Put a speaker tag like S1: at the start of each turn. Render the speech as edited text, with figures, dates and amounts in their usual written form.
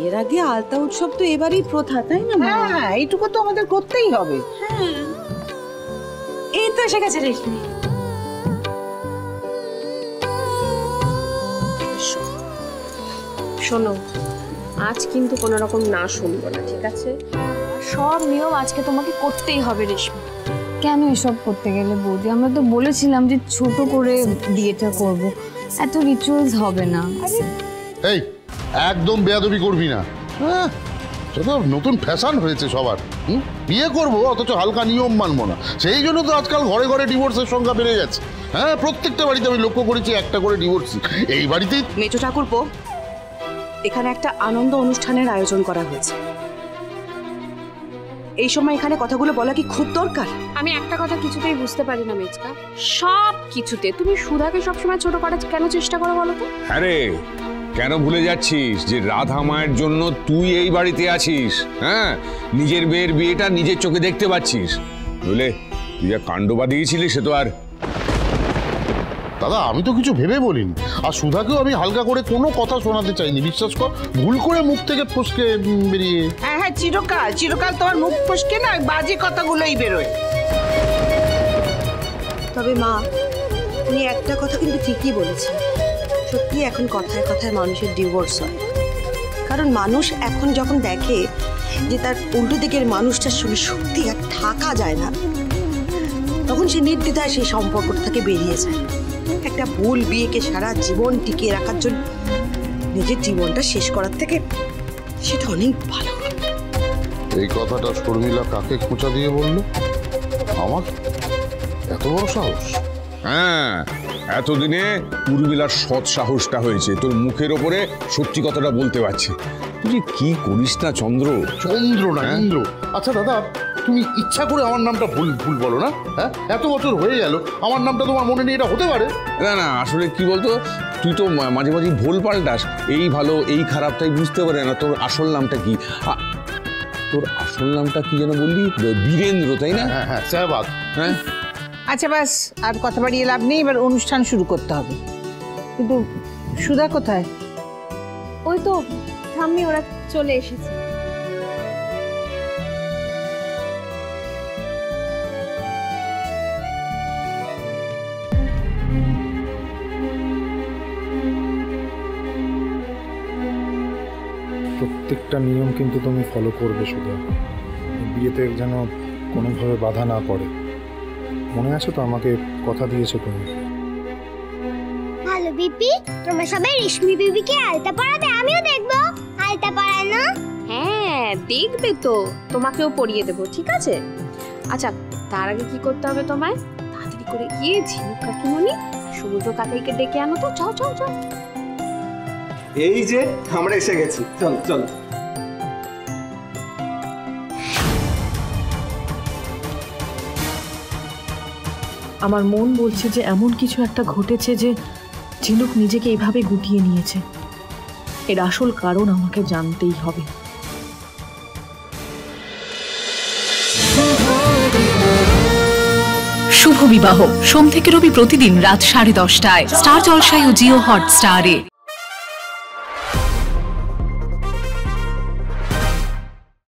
S1: বিয়ের আগে আলতা উৎসব তো এবারই প্রথা, তাই না?
S2: হ্যাঁ, এইটুকু তো আমাদের করতেই হবে।
S1: হ্যাঁ, এই তো এসে গেছে রেশমি।
S3: শোনো, আজ কিন্তু কোনো রকম না শুনবো না, ঠিক আছে? সব নিয়ম আজকে তোমাকে করতেই হবে রেশমি।
S4: কেন এসব করতে গেলে বৌদি? আমরা তো বলেছিলাম যে ছোট করে বিয়েটা করব, এত রিচুয়ালস হবে না।
S5: এই একদম বেয়াদবি করবি না। হ্যাঁ, সেটা নতুন ফ্যাশন হয়েছে সবার। বিয়ে করবো অথচ হালকা নিয়ম মানবো না, সেই জন্য তো আজকাল ঘরে ঘরে ডিভোর্সের সংখ্যা বেড়ে যাচ্ছে। হ্যাঁ, প্রত্যেকটা বাড়িতে আমি লক্ষ্য করেছি একটা করে ডিভোর্স। এই বাড়িতেই
S1: মেজো ঠাকুরপো, এখানে একটা আনন্দ অনুষ্ঠানের আয়োজন করা হয়েছে। এই সময় এখানে কথাগুলো বলা কি খুব দরকার?
S3: আমি একটা কথা কিছুতেই বুঝতে পারি না মেজকা, সব কিছুতে তুমি সুধাকে সবসময় ছোট করার কেন চেষ্টা করো বলো তো?
S6: আরে কেন ভুলে যাচ্ছিস যে রাধা মায়ের জন্য তুই এই বাড়িতে আছিস? হ্যাঁ, নিজের মেয়ের বিয়েটা নিজের চোখে দেখতে পাচ্ছিস, বুঝলে? তুই যা কাণ্ড বাঁধিয়েছিলি সে তো আর।
S5: দাদা, আমি তো কিছু ভেবে বলিনি, আর সুধাকেও আমি হালকা করে কোনো কথা শোনাতে চাইনি। বিশ্বাস কর, ভুল করে মুখ থেকে ফসকে বেরিয়ে।
S2: হ্যাঁ হ্যাঁ, চিরকাল চিরকাল তোমার মুখ ফসকে না বাজে কথাগুলোই বেরোয়।
S1: তবে মা, উনি একটা কথা কিন্তু ঠিকই বলেছেন। সত্যি এখন কথায় কথায় মানুষের ডিভোর্স হয়, কারণ মানুষ এখন যখন দেখে যে তার উল্টো দিকের মানুষটার সঙ্গে সত্যি আর থাকা যায় না, তখন সে নির্দ্বিধায় সেই সম্পর্কটা থেকে বেরিয়ে যায়। একটা ভুল বিয়েকে সারা জীবন টিকিয়ে রাখার জন্য নিজের জীবনটা শেষ করার থেকে সেটা অনেক ভালো।
S5: এই কথাটা শর্মিলা কাকে খোঁচা দিয়ে বললো? আমার এত বড় সাহস?
S6: হ্যাঁ, এতদিনে উর্মিলার সৎ সাহসটা হয়েছে, তোর মুখের ওপরে সত্যি কথাটা বলতে পারছে। তুই কি করিস না চন্দ্র।
S5: চন্দ্র না ইন্দ্র। আচ্ছা দাদা, তুমি ইচ্ছা করে আমার নামটা ভুল ভুল বলো না? হ্যাঁ, এত বছর হয়ে গেল, আমার নামটা তোমার মনে নেই, এটা হতে পারে
S6: না? না, আসলে কি বলতো, তুই তো মাঝে মাঝে ভুল পাল্টাস, এই ভালো এই খারাপ তাই বুঝতে পারে না তোর আসল নামটা কি। তোর আসল নামটা কি যেন বললি? বীরেন্দ্র, তাই না?
S5: হ্যাঁ হ্যাঁ, সেহবাগ।
S6: হ্যাঁ,
S2: আচ্ছা ব্যাস, আর কথা বাড়িয়ে লাভ নেই, এবার অনুষ্ঠান শুরু করতে হবে। কিন্তু সুধা কোথায়?
S3: ওই তো ঠাম্মি, ওরা চলে এসেছে।
S7: প্রত্যেকটা নিয়ম কিন্তু তুমি ফলো করবে সুধা, বিয়েতে যেন কোনোভাবে বাধা না পড়ে। মনে আছে তো, আমাকে কথা দিয়েছো তুমি।
S8: হ্যালো বিপি, তোমরা সবাই রেশমি বিবিকে আলতা পরাবে, আমিও দেখবো। আলতা পরায় না?
S3: হ্যাঁ দেখবে তো, তোমাকেও পরিয়ে দেবো, ঠিক আছে? আচ্ছা, তার আগে কি করতে হবে তোমায়? তাড়াতাড়ি করে গিয়ে ঝিনুক কাকিমণি, সমুদ্র কাকাইকে ডেকে আনো তো। যাও যাও যাও।
S9: এই যে আমরা এসে গেছি, চল চল।
S10: আমার মন বলছে যে এমন কিছু একটা ঘটেছে যে ঝিনুক নিজেকে এইভাবে গুটিয়ে নিয়েছে। এর আসল কারণ আমাকে জানতেই হবে।
S11: শুভ বিবাহ সোম থেকে রবি প্রতিদিন রাত 10:30টায় স্টার জলসায় ও জিও হটস্টারে।